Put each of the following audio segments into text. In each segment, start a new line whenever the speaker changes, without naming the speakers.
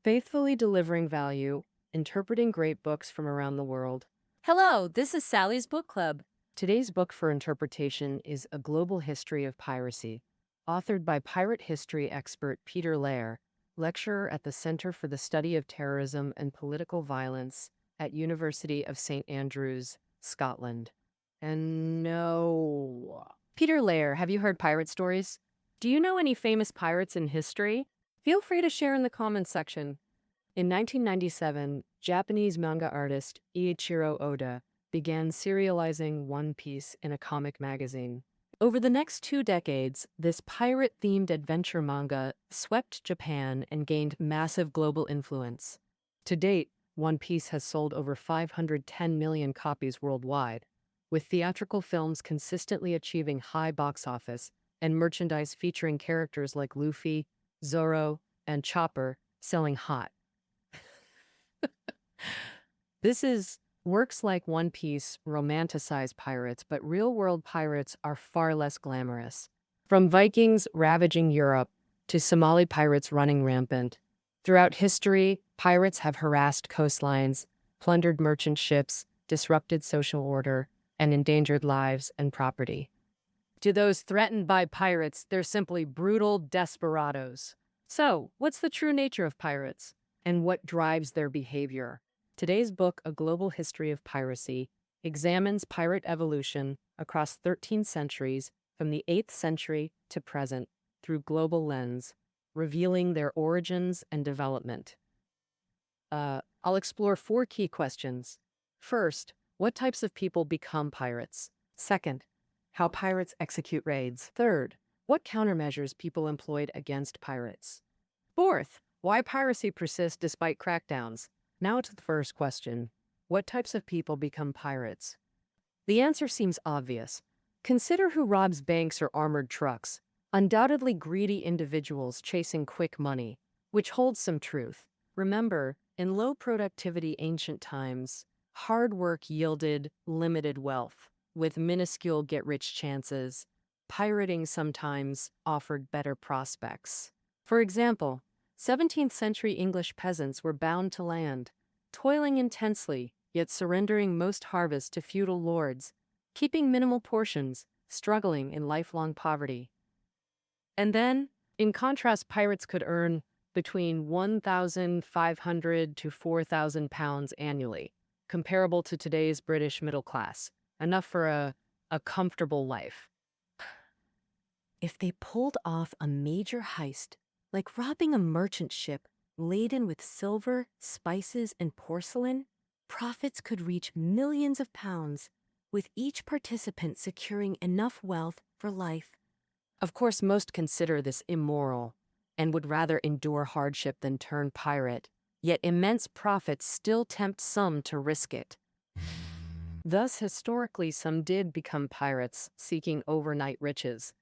faithfully delivering value, interpreting great books from around the world.
Hello, this is Sally's Book Club.
Today's book for interpretation is A Global History of Piracy, authored by pirate history expert Peter Lair, lecturer at the Center for the Study of Terrorism and Political Violence at University of St. Andrews, Scotland. And no. Peter Lair, have you heard pirate stories? Do you know any famous pirates in history? Feel free to share in the comments section. In 1997, Japanese manga artist Eiichiro Oda began serializing One Piece in a comic magazine. Over the next 2 decades, this pirate-themed adventure manga swept Japan and gained massive global influence. To date, One Piece has sold over 510 million copies worldwide, with theatrical films consistently achieving high box office and merchandise featuring characters like Luffy, Zoro, and Chopper selling hot. This is works like One Piece romanticize pirates, but real-world pirates are far less glamorous. From Vikings ravaging Europe to Somali pirates running rampant, throughout history, pirates have harassed coastlines, plundered merchant ships, disrupted social order, and endangered lives and property. To those threatened by pirates, they're simply brutal desperados. So, what's the true nature of pirates? And what drives their behavior? Today's book, A Global History of Piracy, examines pirate evolution across 13 centuries from the 8th century to present through global lens, revealing their origins and development. I'll explore 4 key questions. First, what types of people become pirates? Second, how pirates execute raids. Third, what countermeasures people employed against pirates. Fourth, why piracy persists despite crackdowns. Now to the first question. What types of people become pirates? The answer seems obvious. Consider who robs banks or armored trucks. Undoubtedly greedy individuals chasing quick money, which holds some truth. Remember, in low productivity ancient times, hard work yielded limited wealth. With minuscule get-rich chances, pirating sometimes offered better prospects. For example, 17th century English peasants were bound to land, toiling intensely, yet surrendering most harvests to feudal lords, keeping minimal portions, struggling in lifelong poverty. And then, in contrast, pirates could earn between 1,500 to 4,000 pounds annually, comparable to today's British middle class, enough for a comfortable life. If they pulled off a major heist, like robbing a merchant ship laden with silver, spices, and porcelain, profits could reach millions of pounds, with each participant securing enough wealth for life. Of course, most consider this immoral and would rather endure hardship than turn pirate, yet immense profits still tempt some to risk it. Thus, historically, some did become pirates, seeking overnight riches.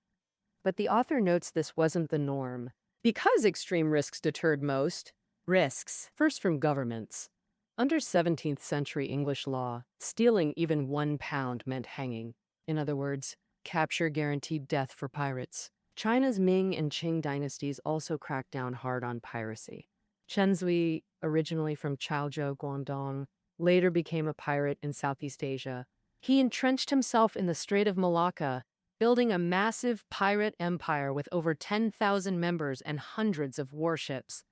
But the author notes this wasn't the norm. Because extreme risks deterred most, risks, first from governments. Under 17th century English law, stealing even £1 meant hanging. In other words, capture guaranteed death for pirates. China's Ming and Qing dynasties also cracked down hard on piracy. Chen Zhui, originally from Chaozhou, Guangdong, later became a pirate in Southeast Asia. He entrenched himself in the Strait of Malacca, building a massive pirate empire with over 10,000 members and hundreds of warships.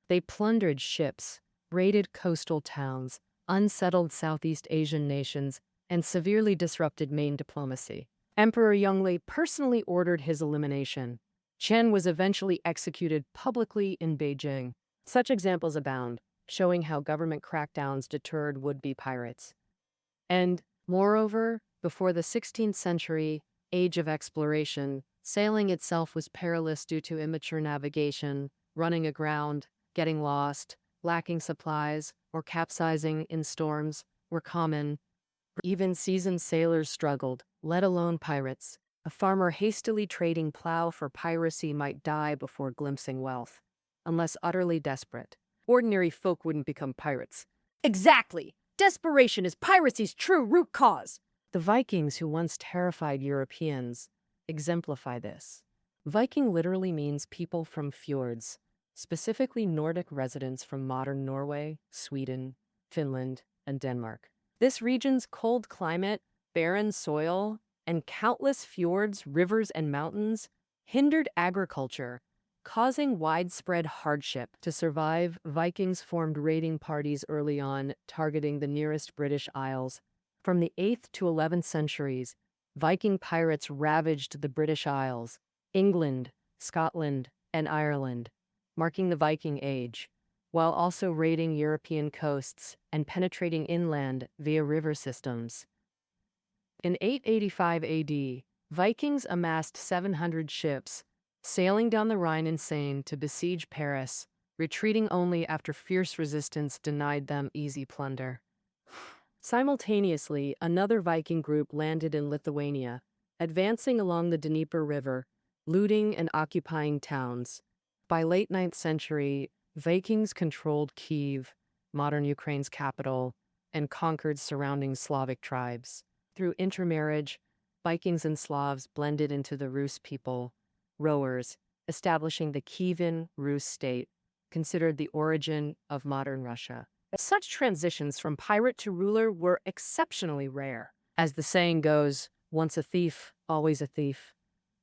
They plundered ships, raided coastal towns, unsettled Southeast Asian nations, and severely disrupted Main diplomacy. Emperor Yongle personally ordered his elimination. Chen was eventually executed publicly in Beijing. Such examples abound, showing how government crackdowns deterred would-be pirates. And, moreover, before the 16th century, age of exploration, sailing itself was perilous due to immature navigation, running aground, getting lost, lacking supplies, or capsizing in storms were common. Even seasoned sailors struggled, let alone pirates. A farmer hastily trading plow for piracy might die before glimpsing wealth. Unless utterly desperate, ordinary folk wouldn't become pirates.
Exactly! Desperation is piracy's true root cause.
The Vikings, who once terrified Europeans, exemplify this. Viking literally means people from fjords, specifically Nordic residents from modern Norway, Sweden, Finland, and Denmark. This region's cold climate, barren soil, and countless fjords, rivers, and mountains hindered agriculture, causing widespread hardship. To survive, Vikings formed raiding parties early on, targeting the nearest British Isles. From the 8th to 11th centuries, Viking pirates ravaged the British Isles, England, Scotland, and Ireland, marking the Viking Age, while also raiding European coasts and penetrating inland via river systems. In 885 AD, Vikings amassed 700 ships, sailing down the Rhine and Seine to besiege Paris, retreating only after fierce resistance denied them easy plunder. Simultaneously, another Viking group landed in Lithuania, advancing along the Dnieper River, looting and occupying towns. By late 9th century, Vikings controlled Kyiv, modern Ukraine's capital, and conquered surrounding Slavic tribes. Through intermarriage, Vikings and Slavs blended into the Rus people, rowers, establishing the Kievan Rus state, considered the origin of modern Russia. Such transitions from pirate to ruler were exceptionally rare. As the saying goes, once a thief, always a thief.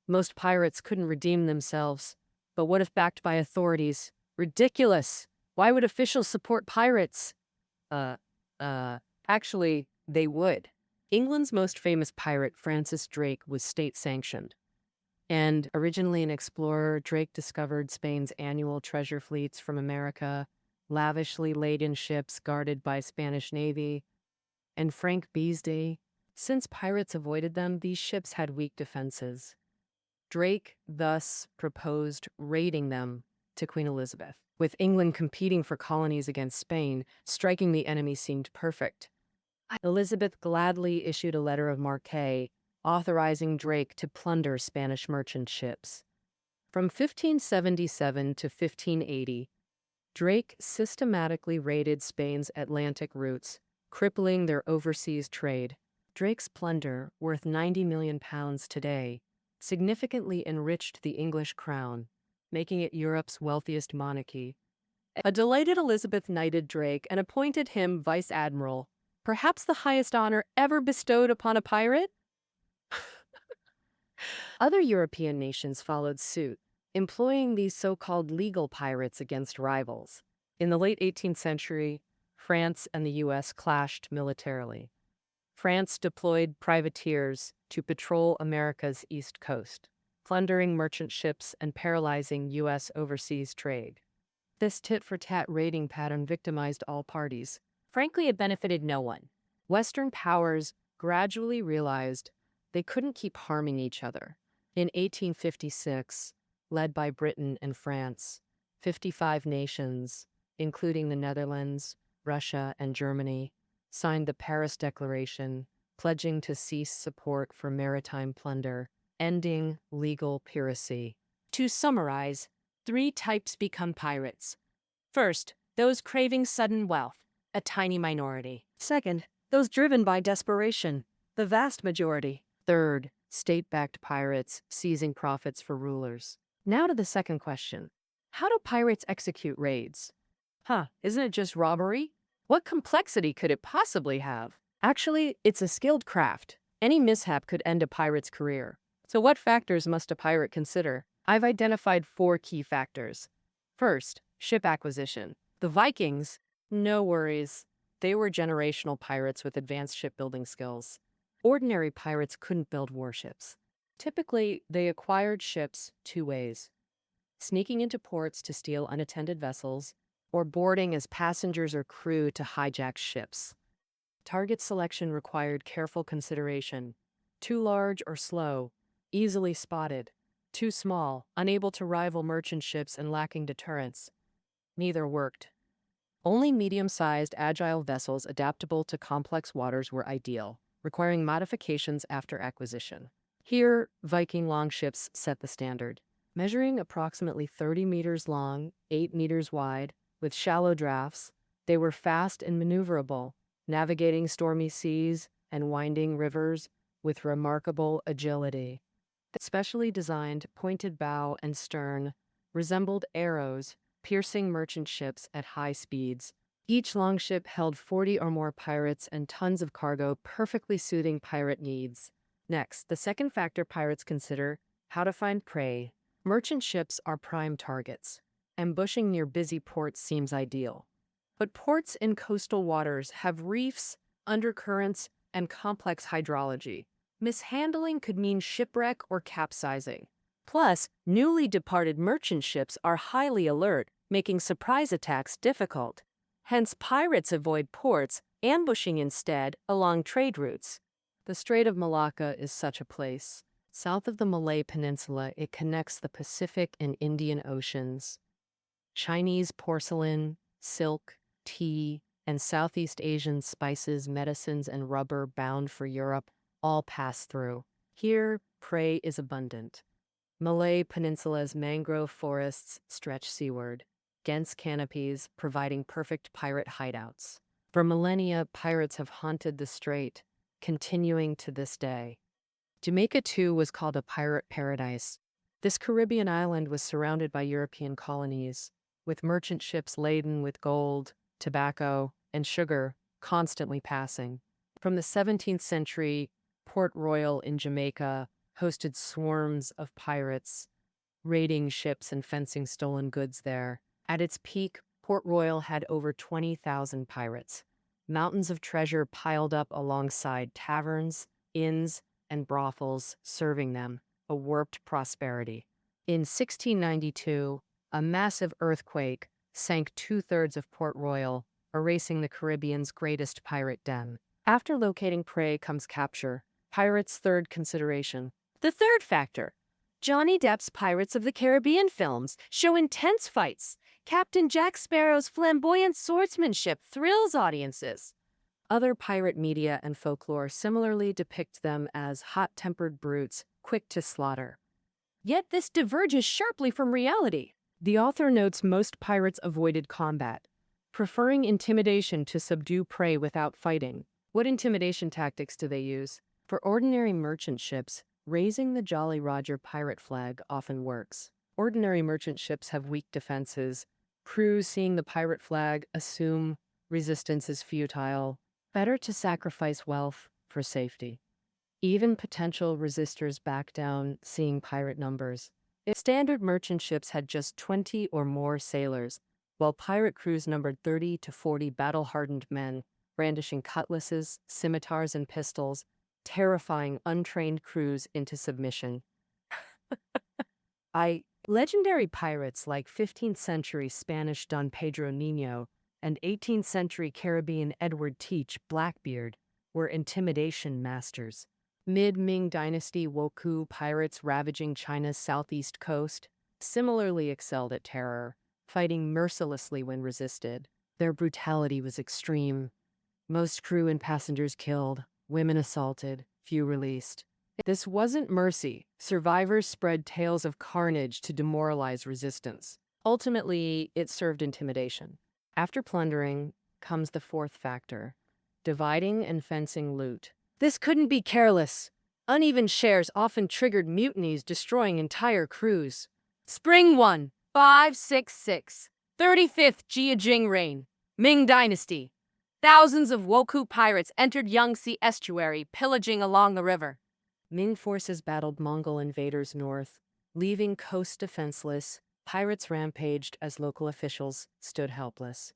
Most pirates couldn't redeem themselves. But what if backed by authorities? Ridiculous! Why would officials support pirates? Actually, they would. England's most famous pirate, Francis Drake, was state-sanctioned. And originally an explorer, Drake discovered Spain's annual treasure fleets from America, lavishly laden ships guarded by Spanish Navy, and Frank Beesday. Since pirates avoided them, these ships had weak defenses. Drake thus proposed raiding them to Queen Elizabeth. With England competing for colonies against Spain, striking the enemy seemed perfect. Elizabeth gladly issued a letter of marque authorizing Drake to plunder Spanish merchant ships. From 1577 to 1580, Drake systematically raided Spain's Atlantic routes, crippling their overseas trade. Drake's plunder, worth £90 million today, significantly enriched the English crown, making it Europe's wealthiest monarchy. A delighted Elizabeth knighted Drake and appointed him vice admiral, perhaps the highest honor ever bestowed upon a pirate. Other European nations followed suit, employing these so-called legal pirates against rivals. In the late 18th century, France and the U.S. clashed militarily. France deployed privateers to patrol America's east coast, plundering merchant ships and paralyzing U.S. overseas trade. This tit-for-tat raiding pattern victimized all parties. Frankly, it benefited no one. Western powers gradually realized they couldn't keep harming each other. In 1856, led by Britain and France, 55 nations, including the Netherlands, Russia, and Germany, signed the Paris Declaration, pledging to cease support for maritime plunder, ending legal piracy. To summarize, 3 types become pirates. First, those craving sudden wealth, a tiny minority. Second, those driven by desperation, the vast majority. Third, state-backed pirates seizing profits for rulers. Now to the second question. How do pirates execute raids? Isn't it just robbery? What complexity could it possibly have? Actually, it's a skilled craft. Any mishap could end a pirate's career. So what factors must a pirate consider? I've identified 4 key factors. First, ship acquisition. The Vikings, no worries. They were generational pirates with advanced shipbuilding skills. Ordinary pirates couldn't build warships. Typically, they acquired ships 2 ways: sneaking into ports to steal unattended vessels, or boarding as passengers or crew to hijack ships. Target selection required careful consideration. Too large or slow, easily spotted. Too small, unable to rival merchant ships and lacking deterrence. Neither worked. Only medium-sized, agile vessels adaptable to complex waters were ideal, requiring modifications after acquisition. Here, Viking longships set the standard. Measuring approximately 30 meters long, 8 meters wide, with shallow drafts, they were fast and maneuverable, navigating stormy seas and winding rivers with remarkable agility. The specially designed pointed bow and stern resembled arrows piercing merchant ships at high speeds. Each longship held 40 or more pirates and tons of cargo, perfectly suiting pirate needs. Next, the second factor pirates consider: how to find prey. Merchant ships are prime targets. Ambushing near busy ports seems ideal. But ports in coastal waters have reefs, undercurrents, and complex hydrology. Mishandling could mean shipwreck or capsizing. Plus, newly departed merchant ships are highly alert, making surprise attacks difficult. Hence, pirates avoid ports, ambushing instead along trade routes. The Strait of Malacca is such a place. South of the Malay Peninsula, it connects the Pacific and Indian Oceans. Chinese porcelain, silk, tea, and Southeast Asian spices, medicines, and rubber bound for Europe all pass through. Here, prey is abundant. Malay Peninsula's mangrove forests stretch seaward, dense canopies providing perfect pirate hideouts. For millennia, pirates have haunted the strait, continuing to this day. Jamaica, too, was called a pirate paradise. This Caribbean island was surrounded by European colonies, with merchant ships laden with gold, tobacco, and sugar constantly passing. From the 17th century, Port Royal in Jamaica hosted swarms of pirates, raiding ships and fencing stolen goods there. At its peak, Port Royal had over 20,000 pirates. Mountains of treasure piled up alongside taverns, inns, and brothels serving them, a warped prosperity. In 1692, a massive earthquake sank 2/3 of Port Royal, erasing the Caribbean's greatest pirate den. After locating prey comes capture, pirates' third consideration.
The third factor. Johnny Depp's Pirates of the Caribbean films show intense fights. Captain Jack Sparrow's flamboyant swordsmanship thrills audiences.
Other pirate media and folklore similarly depict them as hot-tempered brutes, quick to slaughter.
Yet this diverges sharply from reality.
The author notes most pirates avoided combat, preferring intimidation to subdue prey without fighting. What intimidation tactics do they use? For ordinary merchant ships, raising the Jolly Roger pirate flag often works. Ordinary merchant ships have weak defenses. Crews seeing the pirate flag assume resistance is futile. Better to sacrifice wealth for safety. Even potential resistors back down, seeing pirate numbers. If standard merchant ships had just 20 or more sailors, while pirate crews numbered 30 to 40 battle-hardened men, brandishing cutlasses, scimitars, and pistols, terrifying untrained crews into submission. Legendary pirates like 15th century Spanish Don Pedro Niño and 18th century Caribbean Edward Teach Blackbeard were intimidation masters. Mid-Ming Dynasty Wokou pirates ravaging China's southeast coast similarly excelled at terror, fighting mercilessly when resisted. Their brutality was extreme. Most crew and passengers killed, women assaulted, few released. This wasn't mercy. Survivors spread tales of carnage to demoralize resistance. Ultimately, it served intimidation. After plundering comes the fourth factor: dividing and fencing loot.
This couldn't be careless. Uneven shares often triggered mutinies, destroying entire crews. Spring 1, 566, 35th Jiajing reign, Ming Dynasty. Thousands of Wokou pirates entered Yangtze estuary, pillaging along the river.
Ming forces battled Mongol invaders north, leaving coast defenseless. Pirates rampaged as local officials stood helpless.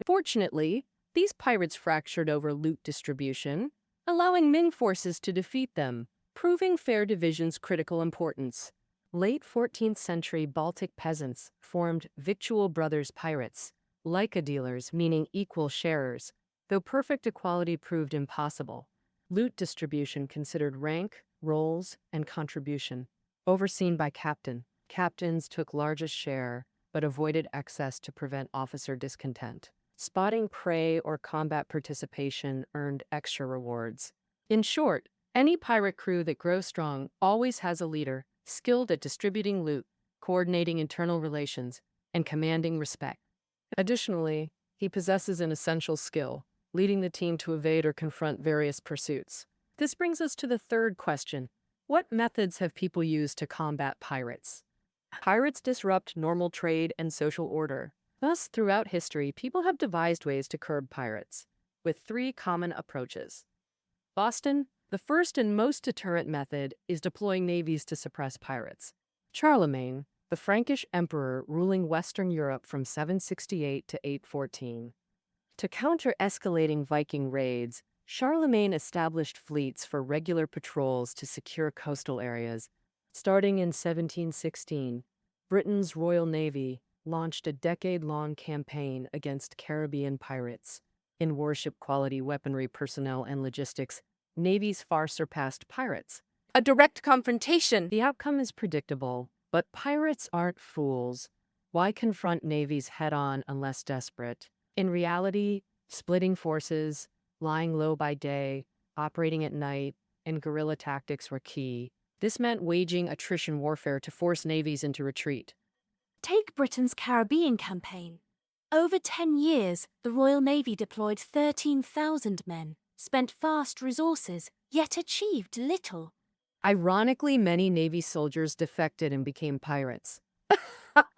Fortunately, these pirates fractured over loot distribution, allowing Ming forces to defeat them, proving fair division's critical importance. Late 14th century Baltic peasants formed Victual Brothers pirates, Leica dealers meaning equal sharers, though perfect equality proved impossible. Loot distribution considered rank, roles, and contribution. Overseen by captain. Captains took largest share, but avoided excess to prevent officer discontent. Spotting prey or combat participation earned extra rewards. In short, any pirate crew that grows strong always has a leader, skilled at distributing loot, coordinating internal relations, and commanding respect. Additionally, he possesses an essential skill, leading the team to evade or confront various pursuits. This brings us to the third question: what methods have people used to combat pirates? Pirates disrupt normal trade and social order. Thus, throughout history, people have devised ways to curb pirates, with three common approaches. Boston, the first and most deterrent method, is deploying navies to suppress pirates. Charlemagne, the Frankish emperor ruling Western Europe from 768 to 814. To counter escalating Viking raids, Charlemagne established fleets for regular patrols to secure coastal areas. Starting in 1716, Britain's Royal Navy launched a decade-long campaign against Caribbean pirates. In warship-quality weaponry, personnel, and logistics, navies far surpassed pirates.
A direct confrontation.
The outcome is predictable, but pirates aren't fools. Why confront navies head-on unless desperate? In reality, splitting forces, lying low by day, operating at night, and guerrilla tactics were key. This meant waging attrition warfare to force navies into retreat.
Take Britain's Caribbean campaign. Over 10 years, the Royal Navy deployed 13,000 men, spent vast resources, yet achieved little.
Ironically, many Navy soldiers defected and became pirates.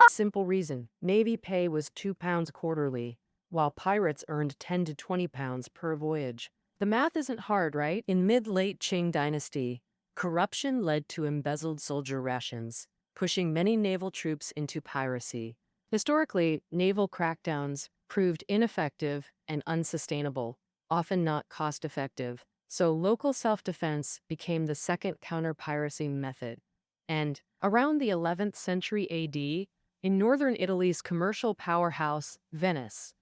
Simple reason: Navy pay was £2 quarterly, while pirates earned £10 to £20 per voyage. The math isn't hard, right? In mid-late Qing dynasty, corruption led to embezzled soldier rations, pushing many naval troops into piracy. Historically, naval crackdowns proved ineffective and unsustainable, often not cost-effective, so local self-defense became the second counter-piracy method. And around the 11th century AD, in northern Italy's commercial powerhouse, Venice,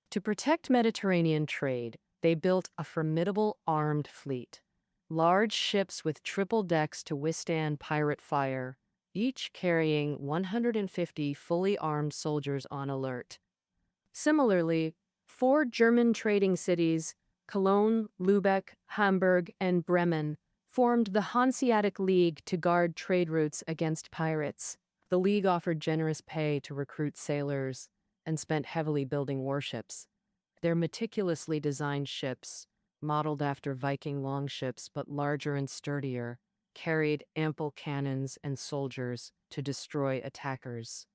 to protect Mediterranean trade, they built a formidable armed fleet. Large ships with triple decks to withstand pirate fire, each carrying 150 fully armed soldiers on alert. Similarly, four German trading cities, Cologne, Lübeck, Hamburg, and Bremen, formed the Hanseatic League to guard trade routes against pirates. The League offered generous pay to recruit sailors and spent heavily building warships. Their meticulously designed ships, modeled after Viking longships but larger and sturdier, carried ample cannons and soldiers to destroy attackers.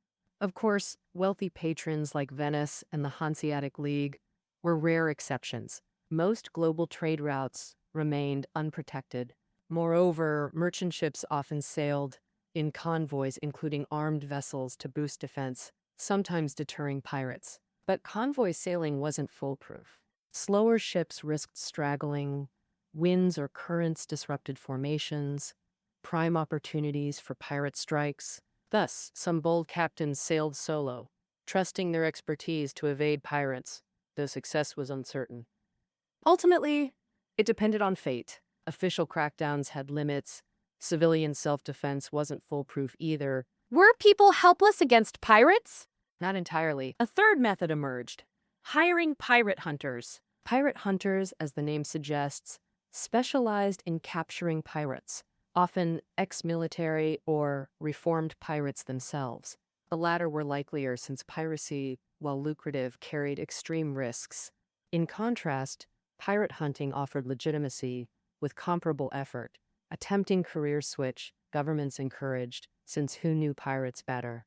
Of course, wealthy patrons like Venice and the Hanseatic League were rare exceptions. Most global trade routes remained unprotected. Moreover, merchant ships often sailed in convoys, including armed vessels, to boost defense, sometimes deterring pirates. But convoy sailing wasn't foolproof. Slower ships risked straggling, winds or currents disrupted formations, prime opportunities for pirate strikes. Thus, some bold captains sailed solo, trusting their expertise to evade pirates, though success was uncertain. Ultimately, it depended on fate. Official crackdowns had limits. Civilian self-defense wasn't foolproof either.
Were people helpless against pirates?
Not entirely. A third method emerged: hiring pirate hunters. Pirate hunters, as the name suggests, specialized in capturing pirates, often ex-military or reformed pirates themselves. The latter were likelier since piracy, while lucrative, carried extreme risks. In contrast, pirate hunting offered legitimacy with comparable effort. A tempting career switch, governments encouraged, since who knew pirates better?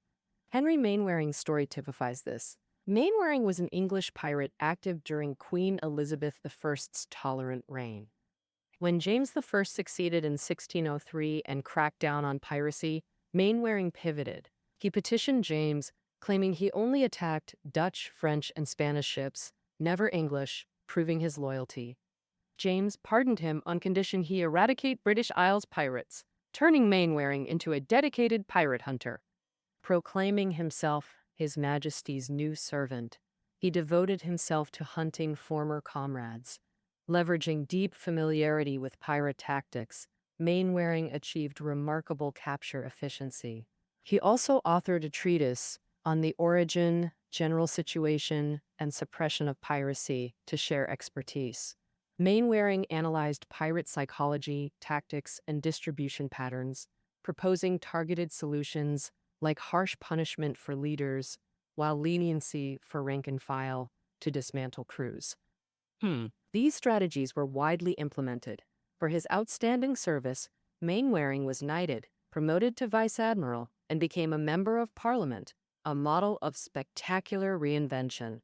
Henry Mainwaring's story typifies this. Mainwaring was an English pirate active during Queen Elizabeth I's tolerant reign. When James I succeeded in 1603 and cracked down on piracy, Mainwaring pivoted. He petitioned James, claiming he only attacked Dutch, French, and Spanish ships, never English, proving his loyalty. James pardoned him on condition he eradicate British Isles pirates, turning Mainwaring into a dedicated pirate hunter. Proclaiming himself His Majesty's new servant, he devoted himself to hunting former comrades. Leveraging deep familiarity with pirate tactics, Mainwaring achieved remarkable capture efficiency. He also authored a treatise on the origin, general situation, and suppression of piracy to share expertise. Mainwaring analyzed pirate psychology, tactics, and distribution patterns, proposing targeted solutions like harsh punishment for leaders, while leniency for rank and file to dismantle crews. These strategies were widely implemented. For his outstanding service, Mainwaring was knighted, promoted to vice admiral, and became a member of parliament, a model of spectacular reinvention.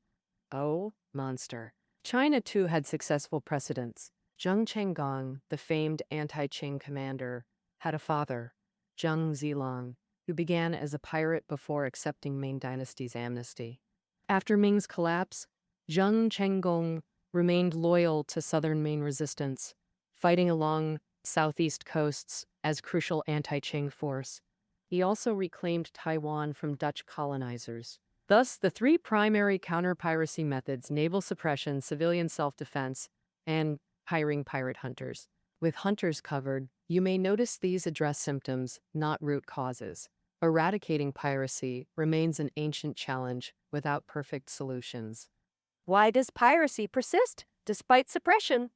Oh, monster. China, too, had successful precedents. Zheng Chenggong, the famed anti-Qing commander, had a father, Zheng Zilong, who began as a pirate before accepting Ming Dynasty's amnesty. After Ming's collapse, Zheng Chenggong remained loyal to southern Ming resistance, fighting along southeast coasts as crucial anti-Qing force. He also reclaimed Taiwan from Dutch colonizers. Thus, the three primary counter-piracy methods: naval suppression, civilian self-defense, and hiring pirate hunters. With hunters covered, you may notice these address symptoms, not root causes. Eradicating piracy remains an ancient challenge without perfect solutions.
Why does piracy persist despite suppression?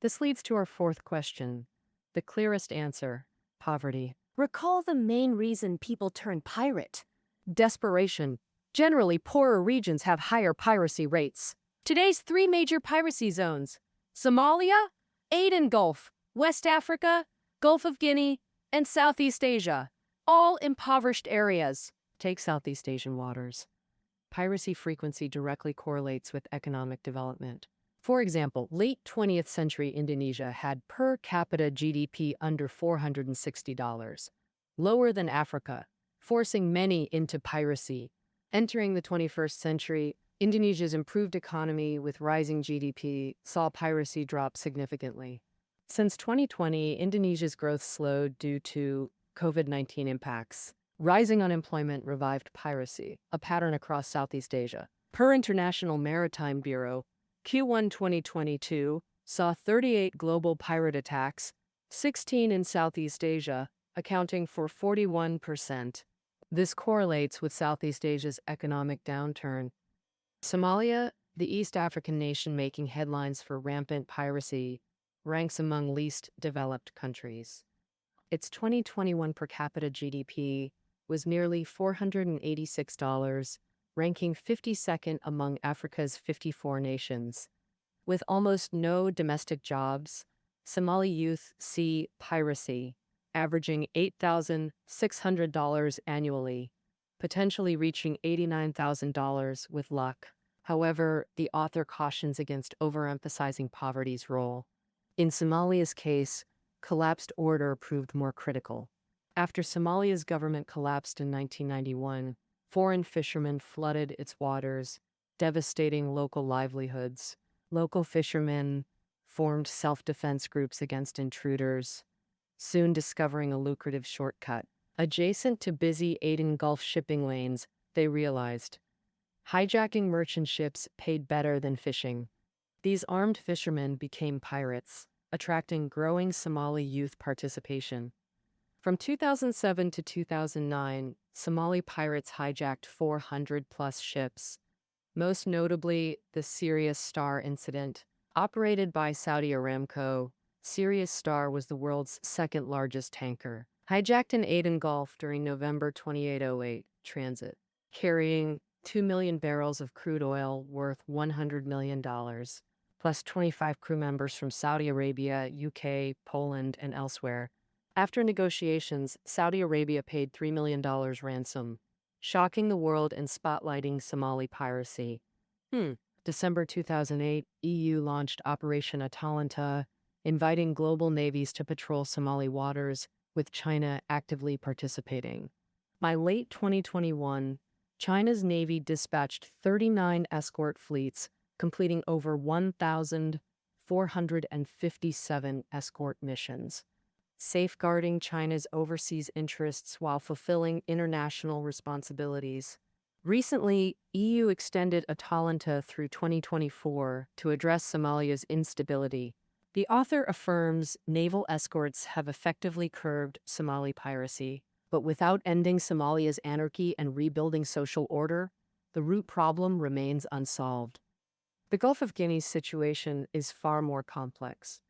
This leads to our fourth question. The clearest answer: poverty.
Recall the main reason people turn pirate.
Desperation. Generally, poorer regions have higher piracy rates. Today's three major piracy zones: Somalia, Aden Gulf, West Africa, Gulf of Guinea, and Southeast Asia, all impoverished areas.
Take Southeast Asian waters. Piracy frequency directly correlates with economic development. For example, late 20th century Indonesia had per capita GDP under $460, lower than Africa, forcing many into piracy. Entering the 21st century, Indonesia's improved economy with rising GDP saw piracy drop significantly. Since 2020, Indonesia's growth slowed due to COVID-19 impacts. Rising unemployment revived piracy, a pattern across Southeast Asia. Per International Maritime Bureau, Q1 2022 saw 38 global pirate attacks, 16 in Southeast Asia, accounting for 41%. This correlates with Southeast Asia's economic downturn. Somalia, the East African nation making headlines for rampant piracy, ranks among least developed countries. Its 2021 per capita GDP was nearly $486, ranking 52nd among Africa's 54 nations. With almost no domestic jobs, Somali youth see piracy, averaging $8,600 annually, potentially reaching $89,000 with luck. However, the author cautions against overemphasizing poverty's role. In Somalia's case, collapsed order proved more critical. After Somalia's government collapsed in 1991, foreign fishermen flooded its waters, devastating local livelihoods. Local fishermen formed self-defense groups against intruders, soon discovering a lucrative shortcut. Adjacent to busy Aden Gulf shipping lanes, they realized hijacking merchant ships paid better than fishing. These armed fishermen became pirates, attracting growing Somali youth participation. From 2007 to 2009, Somali pirates hijacked 400-plus ships, most notably the Sirius Star incident. Operated by Saudi Aramco, Sirius Star was the world's second-largest tanker, hijacked in Aden Gulf during November 2808 transit, carrying 2 million barrels of crude oil worth $100 million, plus 25 crew members from Saudi Arabia, UK, Poland, and elsewhere. After negotiations, Saudi Arabia paid $3 million ransom, shocking the world and spotlighting Somali piracy. December 2008, EU launched Operation Atalanta, inviting global navies to patrol Somali waters, with China actively participating. By late 2021, China's Navy dispatched 39 escort fleets, completing over 1,457 escort missions, safeguarding China's overseas interests while fulfilling international responsibilities. Recently, EU extended Atalanta through 2024 to address Somalia's instability. The author affirms naval escorts have effectively curbed Somali piracy, but without ending Somalia's anarchy and rebuilding social order, the root problem remains unsolved. The Gulf of Guinea's situation is far more complex.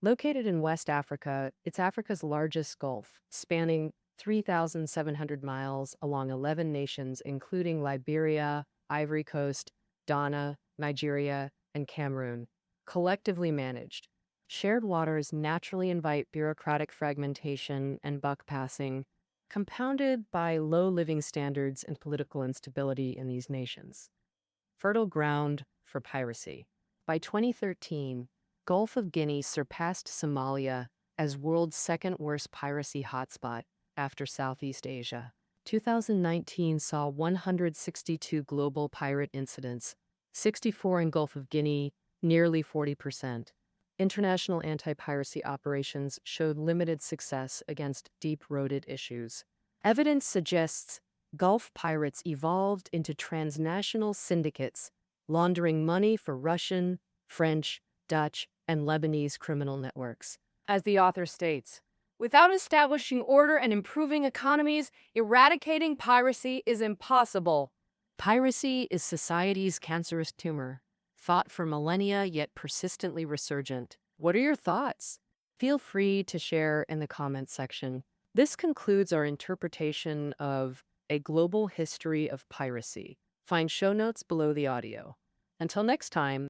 Located in West Africa, it's Africa's largest gulf, spanning 3,700 miles along 11 nations, including Liberia, Ivory Coast, Ghana, Nigeria, and Cameroon. Collectively managed, shared waters naturally invite bureaucratic fragmentation and buck passing, compounded by low living standards and political instability in these nations. Fertile ground for piracy. By 2013, Gulf of Guinea surpassed Somalia as world's second worst piracy hotspot after Southeast Asia. 2019 saw 162 global pirate incidents, 64 in Gulf of Guinea, nearly 40%. International anti-piracy operations showed limited success against deep-rooted issues. Evidence suggests Gulf pirates evolved into transnational syndicates, laundering money for Russian, French, Dutch, and Lebanese criminal networks.
As the author states, without establishing order and improving economies, eradicating piracy is impossible.
Piracy is society's cancerous tumor, fought for millennia yet persistently resurgent. What are your thoughts? Feel free to share in the comments section. This concludes our interpretation of A Global History of Piracy. Find show notes below the audio. Until next time.